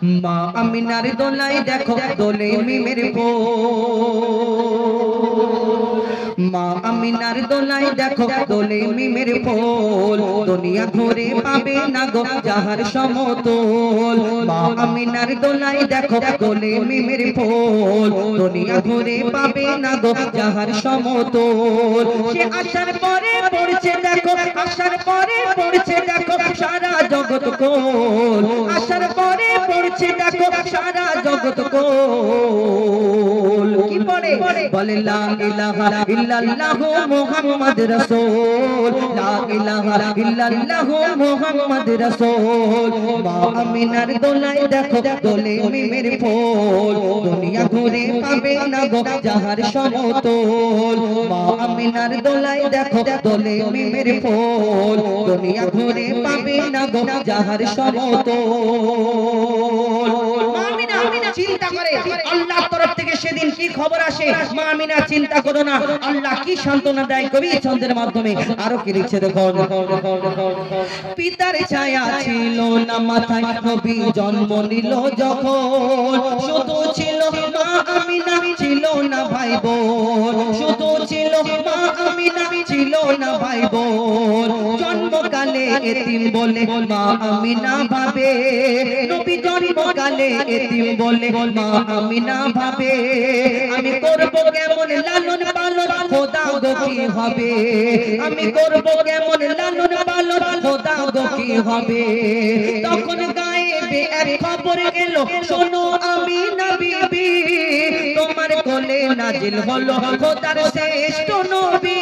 মা আমিনার দোলায় দেখো দোলে মিমের ফুল, মা আমিনার দোলায় দেখো দোলে মিমের ফুল, দুনিয়া ঘুরে পাবে না গো যাহার সমতল। মা আমিনার দোলায় দেখো দোলে মিমের ফুল, দুনিয়া ঘুরে পাবে না গো যাহার সমতল। সে আসার পরে পড়ছে দেখো, আসার পরে পড়ছে দেখো সারা জগৎ কোল, আসার পরে পড়ছে দেখো সারা জগৎ কোল। কি পড়ে? বলে লা ইলাহা ইল্লাল্লাহু মুহাম্মদ রাসূল, লা ইলাহা ইল্লাল্লাহু মুহাম্মদ রাসূল। মা আমিনার দোলায় দেখো দোলে মিমের ফুল, দুনিয়া ঘুরে পাবে না গো যাহার সমতল। মা আমিনার দোলায় দেখো দোলে মিমের ফুল, দুনিয়া ঘুরে পাবে না গো যাহার সমতল। মা আমিনা চিন্তা করে আল্লাহর তরফ থেকে সেদিন কি খবর আসে। মা আমিনা চিন্তা করো না, আল্লাহ কি সান্ত্বনা দেয় কবি ছন্দের মাধ্যমে। আরো কি লিখছে দেখো, পিতার ছায়া ছিল না মাথায় নবী জন্ম নিল যখন, শুধু ছিল মা আমিনা ছিল না ভাই বোন, শুধু ছিল মা আমিনা ছিল না ভাই বোন। জন্মকালে এতিম বলে মা আমিনা ভাবে, নবী জন্মকালে এতিম বলে মা আমিনা ভাবে, আমি করব কেমন লালন পালন খোদা গো কি হবে, আমি করব কেমন লালন পালন খোদা গো কি হবে। তখন গায়েবে এক খবর এলো, শোনো আমিনা বিবি, তোমার কোলে নাজিল হলো খোদার শ্রেষ্ঠ নবী।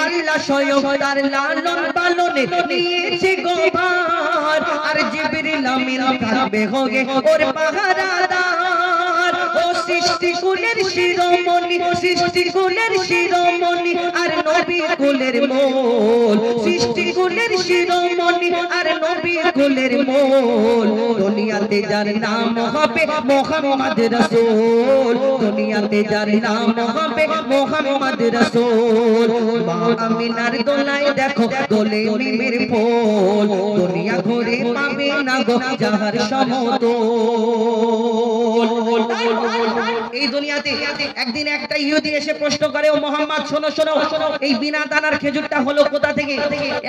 আল্লাহ স্বয়ং তার লালন পালনে নিয়েছে গো ভার, আর জিবরিল আমিন থাকবে হোগে ওর পাহারাদার। ও সৃষ্টি কুলের শিরোমণি, সৃষ্টি কুলের শিরোমণি আর নবী কুলের মোল, সৃষ্টি কুলের শিরোমণি আর নবী কুলের মোল। দুনিয়াতে যার নাম হবে মুহাম্মদ রাসূল, দুনিয়াতে যার নাম হবে মুহাম্মদ রাসূল। মা আমিনার দোলায় দেখো দোলে মিমের ফুল, দুনিয়া ঘুরে পাবে না গো যাহার সমতল। এই দুনিয়াতে একদিন একটা ইহুদি এসে প্রশ্ন করে, ও মোহাম্মদ শোনো শোনো, এই বিনা দানার খেজুরটা হলো কোথা থেকে?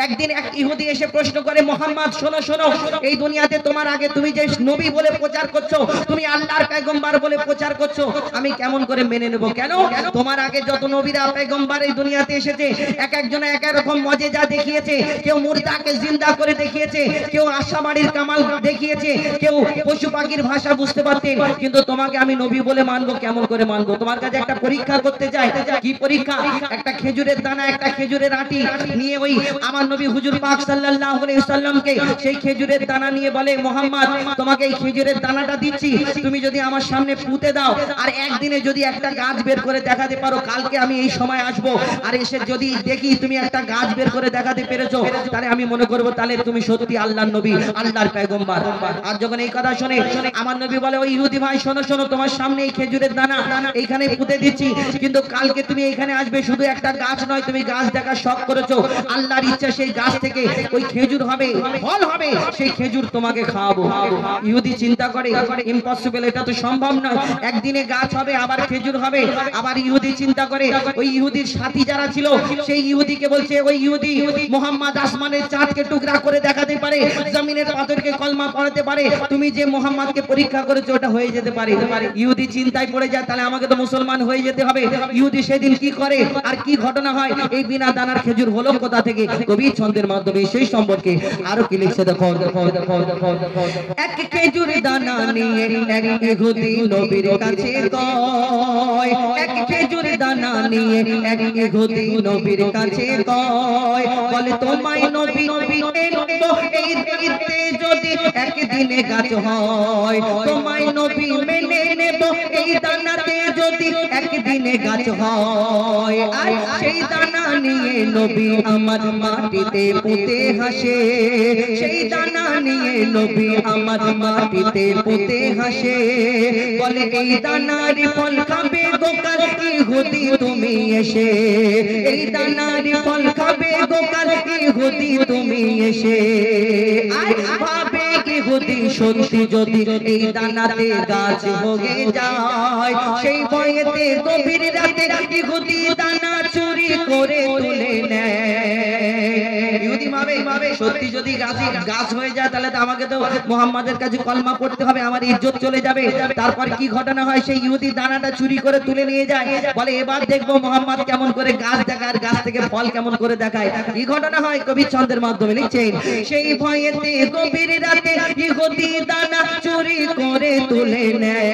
একদিন এক ইহুদি এসে প্রশ্ন করে, মোহাম্মদ শোনো শোনো, এই দুনিয়াতে তোমার আগে তুমি যে নবী বলে প্রচার করছো, তুমি আল্লাহর পয়গম্বর বলে প্রচার করছো, আমি কেমন করে মেনে নেব? কেন? তোমার আগে যত নবীরা পয়গম্বর এই দুনিয়াতে এসেছে, এক একজনে এক এক রকম মজেজা দেখিয়েছে। কেউ মুর্দাকে জিন্দা করে দেখিয়েছে, কেউ আশাবাড়ির কামাল দেখিয়েছে, কেউ পশু পাখির ভাষা বুঝতে পারতেন, কিন্তু তোমাকে আমি নবী বলে মানবো কেমন করে মানবো? তোমার কাছে একটা পরীক্ষা করতে চাই। কি পরীক্ষা? একটা খেজুরের দানা, একটা খেজুরের আটি নিয়ে ওই আমার নবী হুজুর পাক সাল্লাল্লাহু আলাইহি ওয়াসাল্লামকে সেই খেজুরের দানা নিয়ে বলে, মুহাম্মদ তোমাকে এই খেজুরের দানাটা দিচ্ছি, তুমি যদি আমার সামনে পুঁতে দাও আর একদিনে যদি একটা গাছ বের করে দেখাতে পারো, কালকে আমি এই সময় আসবো, আর এসে যদি দেখি তুমি একটা গাছ বের করে দেখাতে পেরেছো, তাহলে আমি মনে করবো তাহলে তুমি সত্যি আল্লাহর নবী, আল্লাহর পয়গম্বর। আর যখন এই কথা শুনে আমার নবী বলে, ওই ইহুদি ভাই শোনো শোনো, তোমার সামনে এই খেজুরের দানা এইখানে পুঁতে দিচ্ছি, কিন্তু কালকে তুমি এইখানে আসবে, শুধু একটা গাছ নয়, তুমি গাছ দেখার শখ করেছো, আল্লাহর ইচ্ছা সেই গাছ থেকে ওই খেজুর হবে, ফল হবে, সেই খেজুর তোমাকে খাওয়াবো। ইহুদি চিন্তা করে ইম্পসিবল, এটা তো সম্ভব নয়, একদিনে গাছ হবে আবার খেজুর হবে। আবার ইহুদি চিন্তা করে, ওই ইহুদির সাথী যারা ছিল সেই ইহুদিকে বলছে, ওই ইহুদি মুহাম্মদ আসমানের চাঁদকে টুকরা করে দেখাতে পারে, জমিনের পাথরকে কলমা পড়াতে পারে, তুমি যে মুহাম্মদকে পরীক্ষা করেছো ওটা হয়ে যেতে পারে। ইহুদি চিন্তায় পড়ে যায়, তাহলে আমাকে তো মুসলমান হয়ে যেতে হবে। ইহুদি সেদিন কি করে আর কি ঘটনা হয়, এই বিনা দানার খেজুর হলো কোথা থেকে, কবি ছন্দের মাধ্যমে সেই সম্পর্কে আরো কি লিখছে দেখো, এক খেজুর দানা নিয়ে এক ইহুদি নবীর কাছে কয়, এক খেজুর দানা নিয়ে এক ইহুদি নবীর কাছে কয়, বলে তোমায় নবী এই দিতে যদি একদিনে গাছ হয়, তোমায় নবী মেনে নেব এই দানাতে যদি একদিনে গাছ হয়। আর সেই দানা নিয়ে নবী আমার মাটিতে পুঁতে হাসে, সেই দানা নিয়ে নবী আমার মাটিতে পুঁতে হাসে, বলে এই দানার ফল খাবে গোকাল ইহুদি তুমি এসে, এই দানার ফল খাবে গোকাল ইহুদি তুমি এসে। আর ভাবে ইহুদি সত্যি যদি এই দানাতে গাছ হয়ে যায়, সেই ভয়েতে গভীর রাতে ইহুদি দানা চুরি করে তুলে নেয়। ইহুদি ভাবে সত্যি যদি গাছ হয়ে যায় তাহলে তো আমাকে তো মুহাম্মাদের কাছে কলমা পড়তে হবে, আমার ইজ্জত চলে যাবে। তারপর কি ঘটনা হয়, সেই ইহুদি দানাটা চুরি করে তুলে নিয়ে যায়, বলে এবার দেখবো মুহাম্মদ কেমন করে গাছ দেখায়, গাছ থেকে ফল কেমন করে দেখায়। কি ঘটনা হয় কবি ছন্দের মাধ্যমে লিখছেন, সেই ভয়েতে গভীর রাতে ইহুদি দানা চুরি করে তুলে নেয়।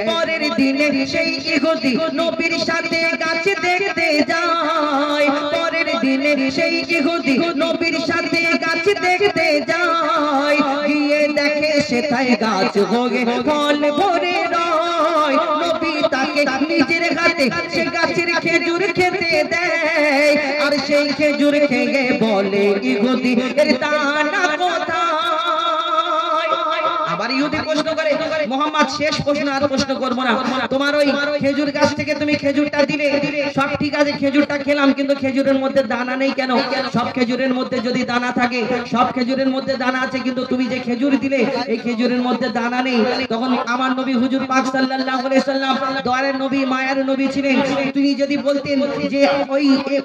পরের দিনে সেই ইহুদি নবীর সাথে গাছ দেখতে যায়, পরের দিনে সেই ইহুদি নবীর সাথে গাছ দেখতে যায়, গিয়ে দেখে সেটাই গাছ হয়ে ফল ভরে রয়। নবী তাকে নিজের হাতে সে গাছের খেজুর খেতে দেয়, আর সেই খেজুর খেয়ে বলে ইহুদি এর দানা কোথায়। আবার ইহুদি প্রশ্ন করে, মুহাম্মদ শেষ প্রশ্ন, আর প্রশ্ন করব না, তোমার ওই খেজুর গাছ থেকে তুমি খেজুরটা দিলে, সব ঠিক আছে, খেজুরটা খেলাম, কিন্তু খেজুরের মধ্যে দানা নেই কেন? সব খেজুরের মধ্যে যদি দানা থাকে, সব খেজুরের মধ্যে দানা আছে, কিন্তু তুমি যে খেজুর দিলে এই খেজুরের মধ্যে দানা নেই। তখন আমার নবী হুজুর পাক সাল্লাল্লাহু আলাইহি সাল্লাম দয়ার নবী, মায়ের নবী ছিলেন, তিনি যদি বলতেন যে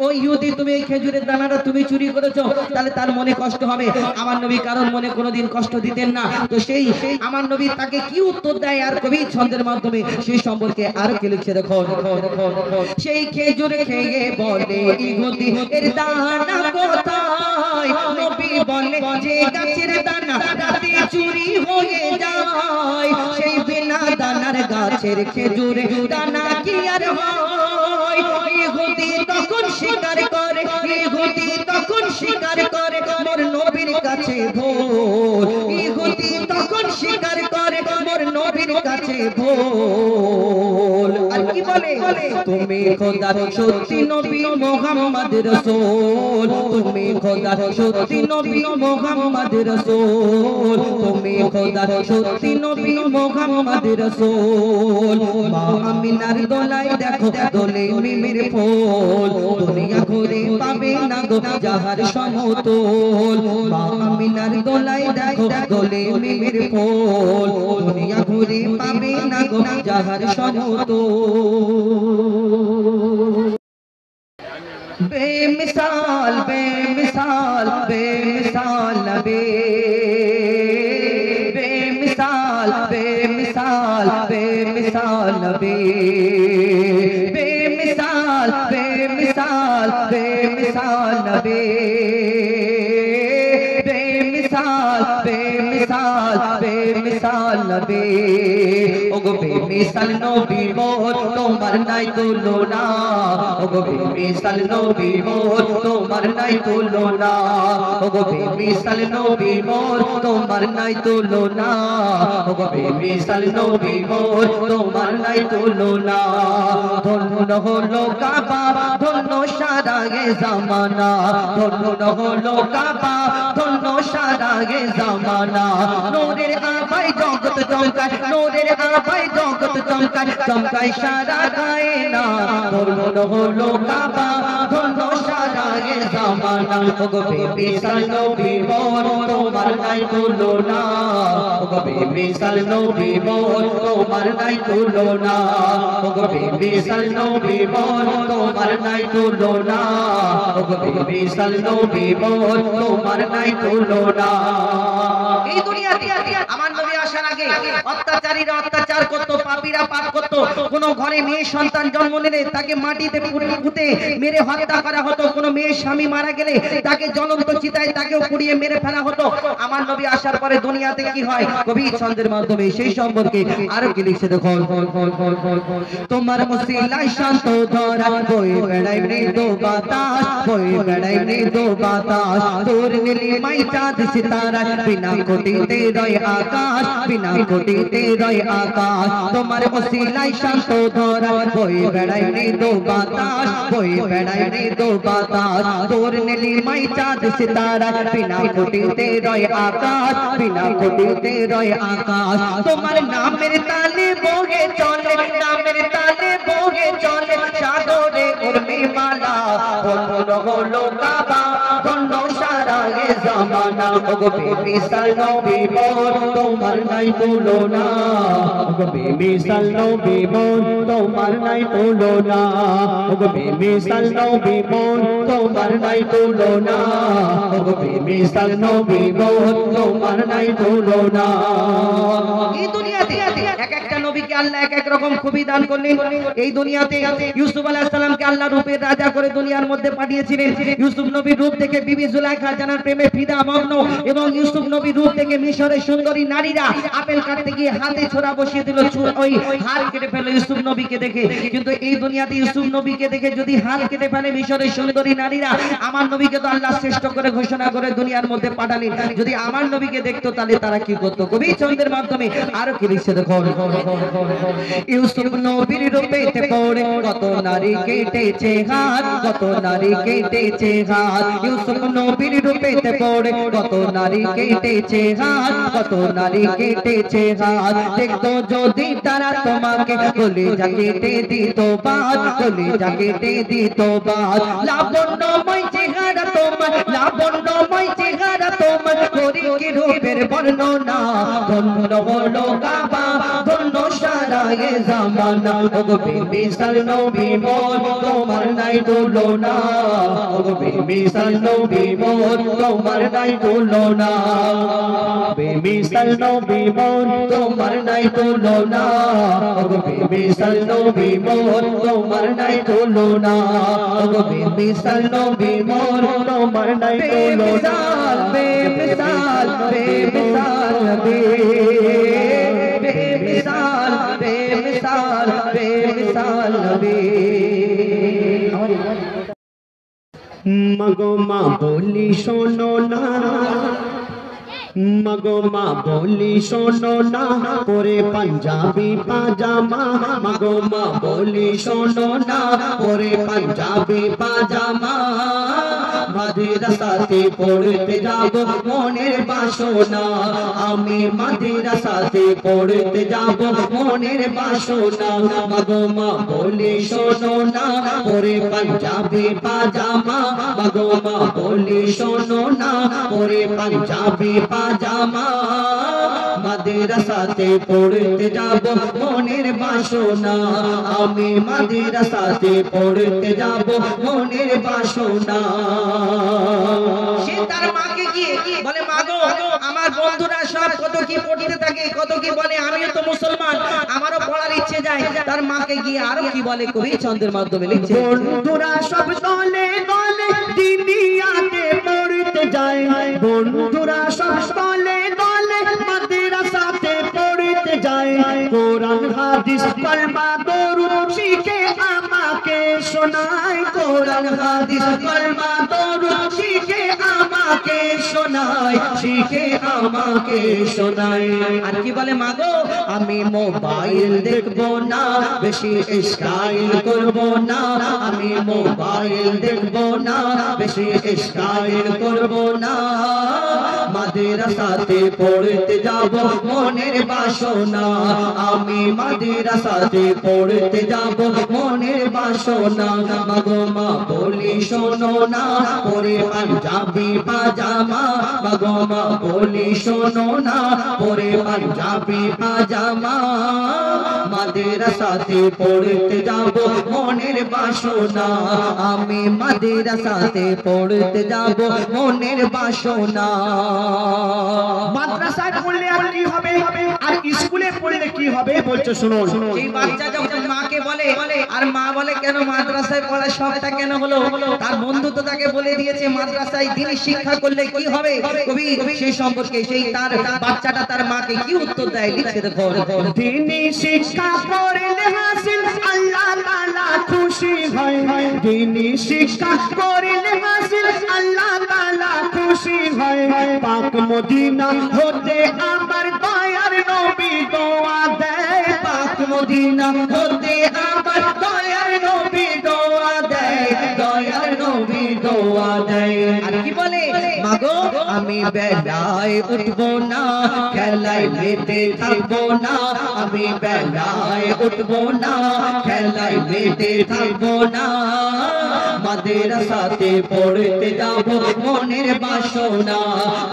ওই ইহুদি তুমি এই খেজুরের দানাটা তুমি চুরি করেছো, তাহলে তার মনে কষ্ট হবে। আমার নবী কারণ মনে কোনোদিন কষ্ট দিতেন না। তো সেই আমার নবী তাকে কি উত্তর দেয়, আর কবি ছন্দের মাধ্যমে সেই সম্পর্কে আর কি লিখছে দেখো। সেই খেজুর খেয়ে বলে ইহুদি এর দানা কোথায়। নবী বলে যে গাছের দানা রাতে চুরি হয়ে যায়, সেই বিনা দানার গাছের খেজুরে দানা কি আর হয়। ইহুদি তখন স্বীকার করে, ইহুদি তখন স্বীকার করে মোর নবীর কাছে ভুল। ইহুদি তখন স্বীকার করে মোর নবীর কাছে ভুল। আর কি বলে, তুমি খোদার সত্যি নবী মুহাম্মদ রাসূল, তুমি খোদার সত্যি নবী মুহাম্মদ রাসূল, তুমি খোদার সত্যি নবী মুহাম্মদ রাসূল। মা আমিনার দোলায় দেখো দোলে মিমের ফুল, দুনিয়া ঘুরে পাবে না গো যাহার সমতল। মা আমিনার দোলায় দেখো দোলে মিমের ফুল, দুনিয়া ঘুরে পাবে না গো যাহার সমতল। बेमिसाल बेमिसाल बेमिसाल नबी, बेमिसाल बेमिसाल बेमिसाल नबी, बेमिसाल बेमिसाल बेमिसाल नबी, बेमिसाल बेमिसाल बेमिसाल नबी। ওগো বেমিসাল নবী মোর তোমার নাই তুলনা, ওগো বেমিসাল নবী মোর তোমার নাই তুলনা, ওগো বেমিসাল নবী মোর তোমার নাই তুলনা, ওগো বেমিসাল নবী মোর তোমার নাই তুলনা। ধন্য হলো কাবা, ধন্য সারা গে জামানা, ধন্য হলো কাবা, ধন্য সারা গে জামানা। নূরের আভায় জগৎ চমকায়, নূরের আভায় জগৎ চমকায়, চমকায় সারা কায়না। ধন্য হলো কাবা, ধন্য সারা গে জামানা। ওগো বেমিসাল নবী মোর তোমার নাই তুলনা, ওগো বেমিসাল নবী মোর তোমার নাই তুলনা, ওগো বেমিসাল নবী মোর তোমার নাই তুলনা, ওগো বেমিসাল নবী মোর তোমার নাই তুলনা। এই দুনিয়াতে আমার নবী আসার আগে অত্যাচারীরা অত্যাচার করত, পাপীরা পাপ করত। কোন ঘরে মেয়ে সন্তান জন্ম নিলে তাকে মাটিতে পুঁতে মেরে হত্যা করা হতো। কোন মেয়ের স্বামী মারা গেলে তাকে জ্বলন্ত চিতায় তাকেও পুড়িয়ে মেরে ফেলা হতো। আমার নবী আসার পরে দুনিয়াতে কি হয়, কবি ছন্দের মাধ্যমে সেই সম্পর্কে আরো কি লিখছে দেখো। তোমার মুসিলায় শান্ত ধরা বই বেড়াই মৃদু বাতাস, বই বেড়াই মৃদু বাতাস। তোর নীলিমাই চাঁদ সিতারা, বিনা কোটিতে রয় আকাশ, বিনা কোটিতে রয় আকাশ। তোমার মুসিলায় শান্ত ধরা বই বেড়াই মৃদু বাতাস, বই বেড়াই মৃদু বাতাস। তোর নীলিমাই চাঁদ সিতারা, বিনা কোটিতে রয় আকাশ, বিনা কোটিতে রয় আকাশ। তোমার নামের তালে বহে চলে, নামের তালে বহে চলে সাগরে করবে মালা ধন্য হলো কাবা ধন্য সারা এ জামানা ওগো বেমিসাল নবী মোর তোমার নাই তুলনা ওগো বেমিসাল নবী মোর তোমার নাই তুলনা ওগো বেমিসাল নবী মোর তোমার নাই তুলনা ওগো বেমিসাল নবী মোর তোমার নাই তুলনা। এই দুনিয়াতে এক একটা নবীকে আল্লাহ এক এক রকম খুবই দান করলেন। এই দুনিয়াতে ইউসুফ আলাইহিস সালামকে আল্লাহ রূপের রাজা করে দুনিয়ার মধ্যে পাঠিয়েছিলেন। ইউসুফ নবীর রূপ দেখে বিবি জুলাইখা জানার প্রেমে ফিদা মগ্ন এবং ইউসুফ নবীর রূপ দেখে মিশরের সুন্দরী নারীরা আপেল কাটতে গিয়ে হাতে ছোরা বসিয়ে দিল, ওই হাত কেটে ফেলে ইউসুফ নবীকে দেখে। কিন্তু এই দুনিয়াতে ইউসুফ নবীকে দেখে যদি হাত কেটে ফেলে মিশরের সুন্দরী নারীরা, আমার নবীকে তো আল্লাহ শ্রেষ্ঠ করে ঘোষণা করে দুনিয়ার মধ্যে পাঠালেন। যদি আমার নবীকে দেখতো তাহলে তারা কি করতো? কবি ছন্দের মাধ্যমে আরো কি লিখছে দেখো। ইউসুফ নবীর রূপেতে পড়ে কত নারী কেটেছে হাত, কত নারী কেটেছে হাত। ইউসুফ নবীর রূপেতে পড়ে কত নারী কেটেছে হাত, কত নারী কেটেছে হাত। দেখতো যদি তারা তোমাকে বলে যা কেটে দিত বাদ, বলে যা কেটে দিত বাদ। লাবণ্যময় চেহারা তোমার, লাবণ্যময় চেহারা তোমার, করি কি রূপের বর্ণনা। ধন্য হলো কাবা ধন্য সারা এ জামানা ওগো বেমিসাল নবী মোর তোমার নাই তুলনা ওগো বেমিসাল নবী মোর তোমার নাই তুলনা বেমিসাল নবী মোর তোমার নাই তুলনা ওগো বেমিসাল নবী মোর তোমার নাই তুলনা ওগো বেমিসাল নবী মোর তোমার নাই তুলনা বেমিসাল বেমিসাল নবী বেমিসাল বেমিসাল বেমিসাল নবী। মাগো মা বলি শোনো না, মাগো মা বলি শোনো না, পরে পাঞ্জাবি পাজামা। মাগো মা বলি শোনো না, পরে পাঞ্জাবি পাজামা। মাদ্রাসাতে পড়তে যাব মনের বাসনা, আমি মাদ্রাসাতে পড়তে যাব মনের বাসনা। মাগো মা বলি শোনো না, পরে পাঞ্জাবি পাজামা। মাগো মা বলি শোনো না, পরে পাঞ্জাবি পাজামা। মাদ্রাসাতে পড়তে যাব মনের বাসনা, আমি মাদ্রাসাতে পড়তে যাব মনের বাসনা। সে তার মাকে গিয়ে বলে, মা গো আমার বন্ধুরা সব কত কি পড়তে থাকে, কত কি বলে, আমিও তো মুসলমান, আমারও পড়ার ইচ্ছে যায়। তার মাকে গিয়ে আরো কি বলে কবি ছন্দের মাধ্যমে লিখছে। বন্ধুরা সব দলে দলে দুনিয়াতে পড়তে যায়, বন্ধুরা সব দলে দলে মাদ্রাসাতে পড়তে যায়। কোরআন হাদিস কলমা দরুদ শিখে আমাকে শোনায়, কোরআন হাদিস কলমা দরুদ শিখে আমাকে শোনায়, শিখে আমাকে শোনায়। আর কি বলে, মাগো আমি মোবাইল দেখবো না, বেশি স্টাইল করবো না, আমি মোবাইল দেখবো না, বেশি স্টাইল করবো না। মাদ্রাসাতে পড়তে যাব মনের বাসনা, আমি মাদ্রাসাতে পড়তে যাব মনের বাসনা। মাগো মা বলি শোনো না, পরে পাঞ্জাবি পাজামা। মাগো মা বলি শোনো না, পরে পাঞ্জাবি পাজামা। মাদ্রাসাতে পড়তে যাব মনের বাসনা, আমি মাদ্রাসাতে পড়তে যাব মনের বাসনা। মাদ্রাসায় পড়লে আর কি হবে, আর স্কুলে পড়লে কি হবে বলছে শুনুন। সেই বাচ্চা যখন মাকে বলে, আর মা বলে কেন মাদ্রাসায় পড়ার শখটা কেন হলো, তার বন্ধু তো তাকে বলে দিয়েছে মাদ্রাসায় দ্বীনি শিক্ষা করলে কি হবে। কবি সেই সম্পর্কে সেই তার বাচ্চাটা তার মাকে কি উত্তর দেয় লিখছে দেখো। দ্বীনি শিক্ষা করলে হাসিল আল্লাহ তাআলা খুশি হয়, দ্বীনি শিক্ষা করলে হাসিল আল্লাহ তাআলা খুশি হয়। পাক মদিনা হতে আমার দয়ার নবী দোয়া দেয়, পাক মদিনা হতে আমার দয়ার নবী দোয়া দেয়, দয়ার নবী দোয়া দেয়। আর কি বলে, মাগো আমি আমি বেলায় উঠবো না খেলায় মেতে থাকবো না আমি বেলায় উঠবো না খেলায় মেতে থাকবো না মাদ্রাসাতে পড়তে যাব মনের বাসনা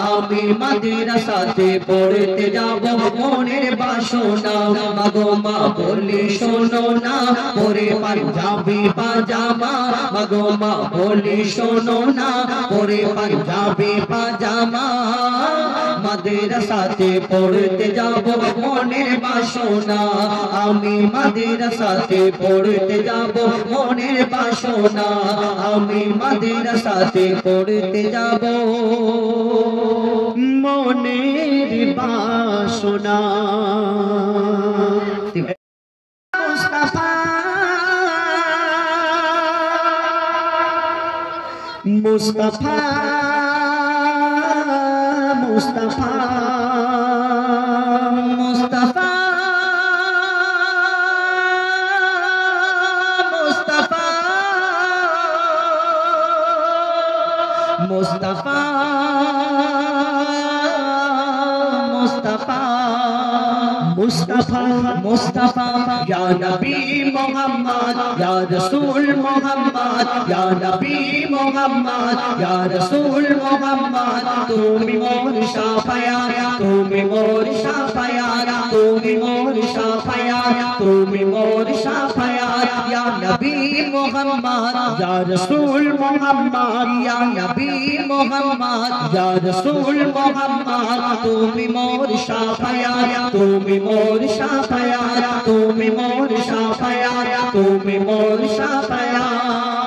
আমি মাদ্রাসাতে পড়তে যাব মনের বাসনা মাগো মা বলি শোনো না পরে পাঞ্জাবি পাজামা মাগো মা বলি শোনো না পরে পাঞ্জাবি পাজামা মাদ্রাসাতে পড়তে যাব মনের বাসনা আমি মাদ্রাসাতে পড়তে যাব মনের বাসনা আমি মাদ্রাসাতে পড়তে যাব মনের বাসনা মুস্তাফা মুস্তাফা মুস্তাফা মুস্তাফা মুস্তাফা মুস্তাফা মুস্তাফা মুস্তাফা ইয়া নবী মুহাম্মদ ইয়া রাসূল মুহাম্মদ ইয়া নবী মুহাম্মদ ইয়া রাসূল মুহাম্মদ তুমি মোর শাফায়াত তুমি মোর শাফায়াত তুমি মোর শাফায়াত তুমি মোর শাফায়াত ইয়া নবী মুহাম্মদ ইয়া রাসূল মুহাম্মদ ইয়া নবী মুহাম্মদ ইয়া রাসূল মুহাম্মদ তুমি মোর শাফায়াত তুমি মোর শাফায়াত তুমি মোর শাফায়াত তুমি মোর শাফায়াত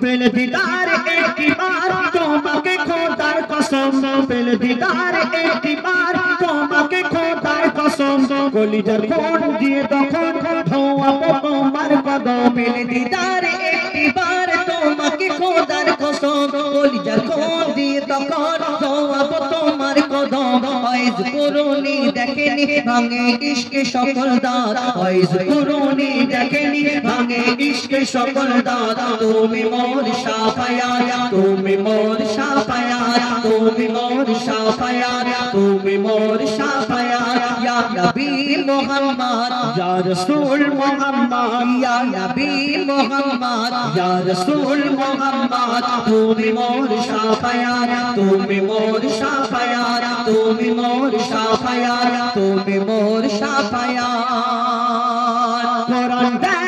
পেল দিদার একটি বার তোমাকে খোদার কসম পেল দিদার একটি বার তোমাকে খোদার কসম কলিজার কোন দিয়ে তখন ধোয়াবো তোমার কদম পেল দিদার একটি বার তোমাকে খোদার কসম কলিজার কোন দিয়ে তখন ধোয়াবো তোমার কদম আইজ করুনি দেখেনি ভাঙে ইশকে সকল দাঁত আইজ করুনি দেখেনি ভাঙে ইশকে সকল দাঁত তুমি মোর শাফায়াত তুমি মোর শাফায়াত তুমি মোর শাফায়াত তুমি মোর শাফায়াত ইয়া নবী মুহাম্মদ ইয়া রাসূল মুহাম্মদ ইয়া নবী মুহাম্মদ ইয়া রাসূল মুহাম্মদ তুমি মোর শাফায়াত তুমি মোর শাফায়াত তুমি মোর শাফায়াত তুমি মোর শাফায়াত কোরআন দেখ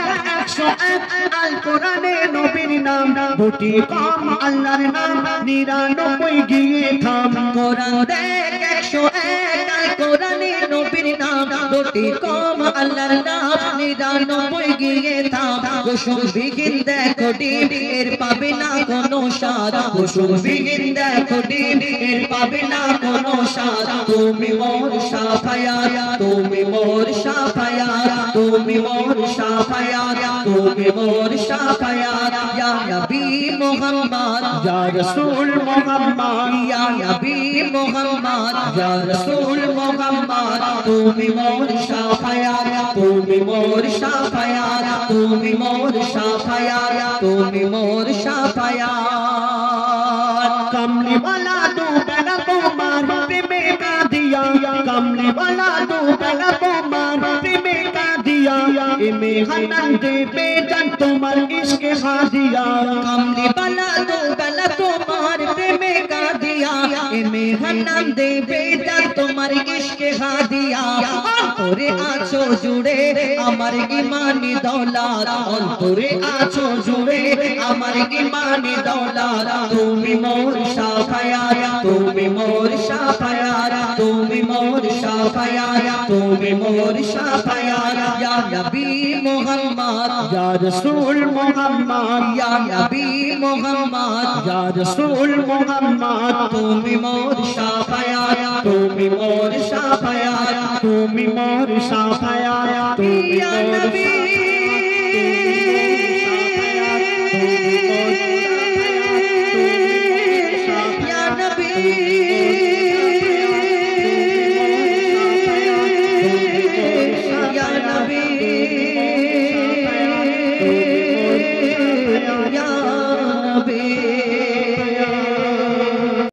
101 আল কোরআনে নবীর নাম দুটি কম আল্লাহর নাম 99 গিয়ে থাম কোরআন দেখ 101 আল কোরআনে নবীর নাম দুটি কম আল্লাহর নাম 99 গিয়ে থাম কুসুম বিগিন দেখো ডিম এর পাবে না কোনো স্বাদ কুসুম বিগিন দেখো ডিম এর পাবে না কোনো স্বাদ তুমি মোর শাফায়াত তুমি মোর শাফায়াত তুমি মোর শাফায়াত তুমি মোর শাফায়াত ইয়া নবী মুহাম্মদ ইয়া রাসূল মুহাম্মদ ইয়া নবী মুহাম্মদ ইয়া রাসূল মুহাম্মদ তুমি মোর শাফায়াত তুমি মোর শাফায়াত তুমি মোর শাফায়াত তুমি মোর শাফায়াত কমলি वाला तू पहला तुम्हार प्रेमे का दिया कमली वाला तू पहला तुम्हार प्रेमे का दिया इमे हनन दे बेजान तुम्हार इश्क हादिया कमली वाला तू पहला तुम्हार प्रेमे का दिया इमे हनन दे बेजान तुम्हार इश्क हादिया अंतरे आछो जुड़े আমার ঈমানি দৌলত অন্তরে আছো জুড়ে আমার ঈমানি দৌলত তুমি মোর শাফায়াত তুমি মোর শাফায়াত তুমি মোর শাফায়াত তুমি মোর শাফায়াত ইয়া নবী মুহাম্মদ ইয়া রাসূল মুহাম্মদ ইয়া নবী মুহাম্মদ ইয়া রাসূল মুহাম্মদ তুমি মোর শাফায়াত তুমি মোর শাফায়াত তুমি মোর শাফায়াত তুমি মোর